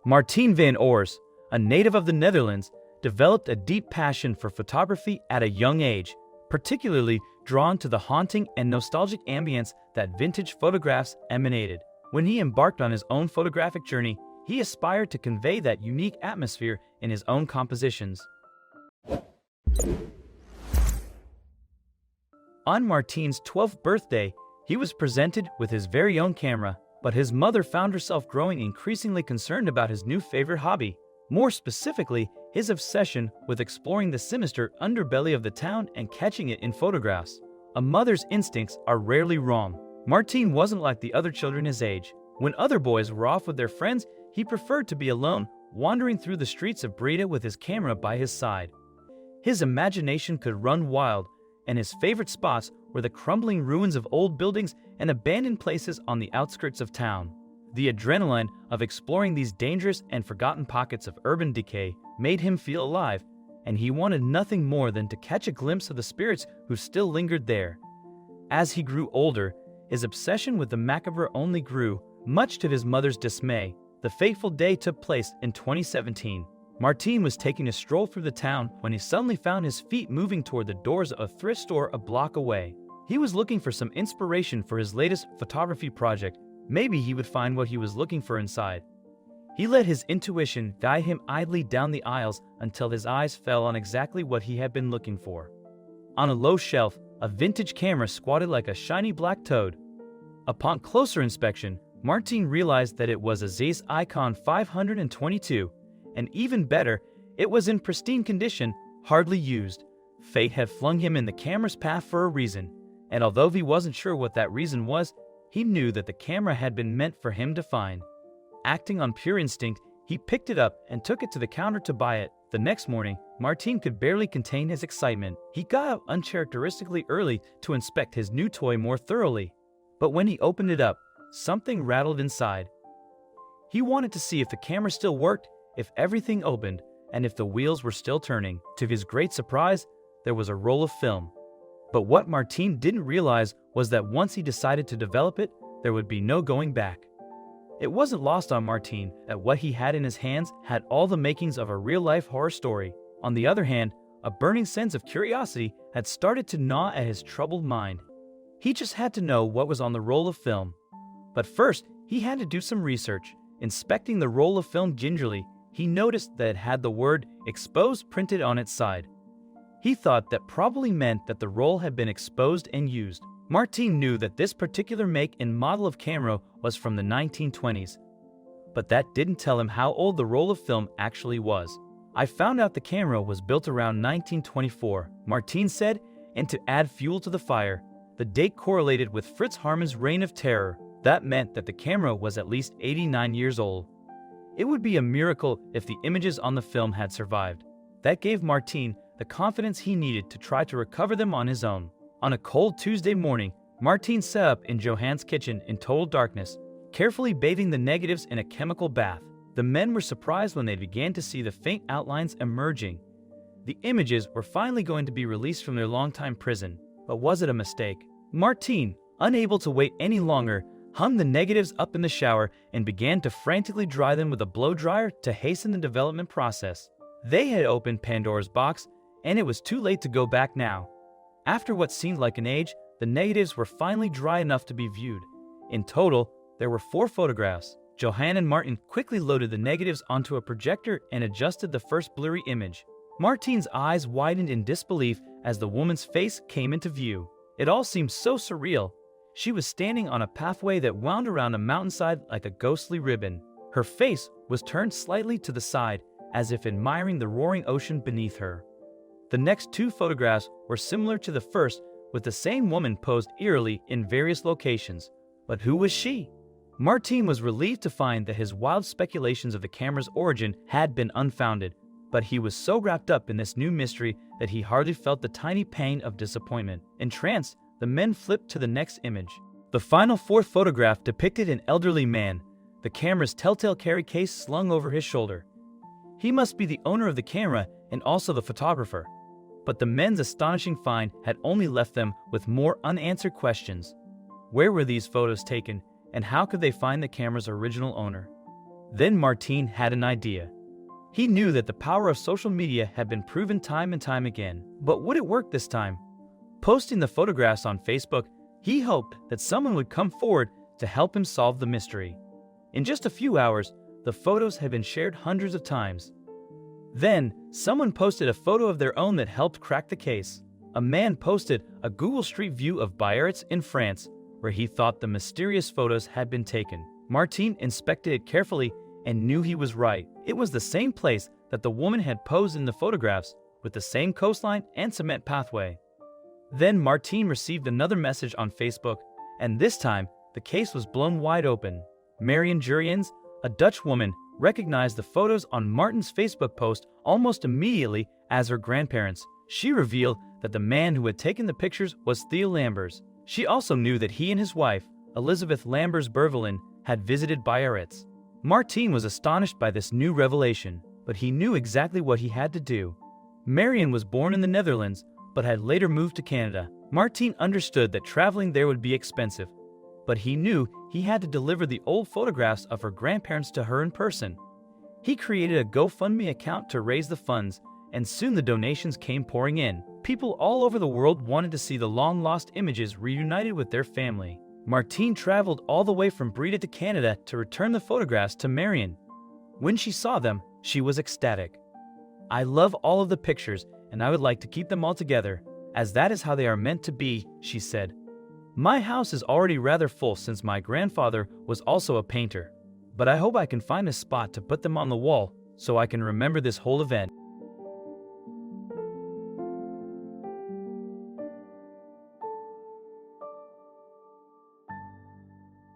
Martien van Oors, a native of the Netherlands, developed a deep passion for photography at a young age, particularly drawn to the haunting and nostalgic ambience that vintage photographs emanated. When he embarked on his own photographic journey, he aspired to convey that unique atmosphere in his own compositions. On Martien's 12th birthday, he was presented with his very own camera, but his mother found herself growing increasingly concerned about his new favorite hobby. More specifically, his obsession with exploring the sinister underbelly of the town and catching it in photographs. A mother's instincts are rarely wrong. Martien wasn't like the other children his age. When other boys were off with their friends, he preferred to be alone, wandering through the streets of Breda with his camera by his side. His imagination could run wild, and his favorite spots were the crumbling ruins of old buildings and abandoned places on the outskirts of town. The adrenaline of exploring these dangerous and forgotten pockets of urban decay made him feel alive, and he wanted nothing more than to catch a glimpse of the spirits who still lingered there. As he grew older, his obsession with the macabre only grew, much to his mother's dismay. The fateful day took place in 2017. Martien was taking a stroll through the town when he suddenly found his feet moving toward the doors of a thrift store a block away. He was looking for some inspiration for his latest photography project. Maybe he would find what he was looking for inside. He let his intuition guide him idly down the aisles until his eyes fell on exactly what he had been looking for. On a low shelf, a vintage camera squatted like a shiny black toad. Upon closer inspection, Martien realized that it was a Zeiss Icon 522, and even better, it was in pristine condition, hardly used. Fate had flung him in the camera's path for a reason, and although he wasn't sure what that reason was, he knew that the camera had been meant for him to find. Acting on pure instinct, he picked it up and took it to the counter to buy it. The next morning, Martien could barely contain his excitement. He got up uncharacteristically early to inspect his new toy more thoroughly. But when he opened it up, something rattled inside. He wanted to see if the camera still worked, if everything opened, and if the wheels were still turning. To his great surprise, there was a roll of film. But what Martien didn't realize was that once he decided to develop it, there would be no going back. It wasn't lost on Martien that what he had in his hands had all the makings of a real-life horror story. On the other hand, a burning sense of curiosity had started to gnaw at his troubled mind. He just had to know what was on the roll of film. But first, he had to do some research. Inspecting the roll of film gingerly, he noticed that it had the word "exposed" printed on its side. He thought that probably meant that the roll had been exposed and used. Martien knew that this particular make and model of camera was from the 1920s. But that didn't tell him how old the roll of film actually was. "I found out the camera was built around 1924, Martien said, and to add fuel to the fire, the date correlated with Fritz Haarmann's Reign of Terror. That meant that the camera was at least 89 years old. It would be a miracle if the images on the film had survived. That gave Martien the confidence he needed to try to recover them on his own. On a cold Tuesday morning, Martien sat up in Johan's kitchen in total darkness, carefully bathing the negatives in a chemical bath. The men were surprised when they began to see the faint outlines emerging. The images were finally going to be released from their longtime prison. But was it a mistake? Martien, unable to wait any longer, hung the negatives up in the shower and began to frantically dry them with a blow dryer to hasten the development process. They had opened Pandora's box, and it was too late to go back now. After what seemed like an age, the negatives were finally dry enough to be viewed. In total, there were 4 photographs. Johan and Martien quickly loaded the negatives onto a projector and adjusted the first blurry image. Martien's eyes widened in disbelief as the woman's face came into view. It all seemed so surreal. She was standing on a pathway that wound around a mountainside like a ghostly ribbon. Her face was turned slightly to the side, as if admiring the roaring ocean beneath her. The next 2 photographs were similar to the first, with the same woman posed eerily in various locations. But who was she? Martien was relieved to find that his wild speculations of the camera's origin had been unfounded, but he was so wrapped up in this new mystery that he hardly felt the tiny pang of disappointment. Entranced, the men flipped to the next image. The final 4th photograph depicted an elderly man, the camera's telltale carry case slung over his shoulder. He must be the owner of the camera and also the photographer. But the men's astonishing find had only left them with more unanswered questions. Where were these photos taken, and how could they find the camera's original owner? Then Martin had an idea. He knew that the power of social media had been proven time and time again. But would it work this time? Posting the photographs on Facebook, he hoped that someone would come forward to help him solve the mystery. In just a few hours, the photos had been shared hundreds of times. Then, someone posted a photo of their own that helped crack the case. A man posted a Google Street View of Biarritz in France, where he thought the mysterious photos had been taken. Martin inspected it carefully and knew he was right. It was the same place that the woman had posed in the photographs, with the same coastline and cement pathway. Then Martin received another message on Facebook, and this time, the case was blown wide open. Marion Jurians, a Dutch woman, recognized the photos on Martin's Facebook post almost immediately as her grandparents. She revealed that the man who had taken the pictures was Theo Lambers. She also knew that he and his wife, Elizabeth Lambers-Bervelin, had visited Biarritz. Martin was astonished by this new revelation, but he knew exactly what he had to do. Marion was born in the Netherlands, but had later moved to Canada. Martin understood that traveling there would be expensive, but he knew he had to deliver the old photographs of her grandparents to her in person. He created a GoFundMe account to raise the funds, and soon the donations came pouring in. People all over the world wanted to see the long-lost images reunited with their family. Martin traveled all the way from Breda to Canada to return the photographs to Marion. When she saw them, she was ecstatic. "I love all of the pictures, and I would like to keep them all together, as that is how they are meant to be," she said. "My house is already rather full since my grandfather was also a painter, but I hope I can find a spot to put them on the wall so I can remember this whole event."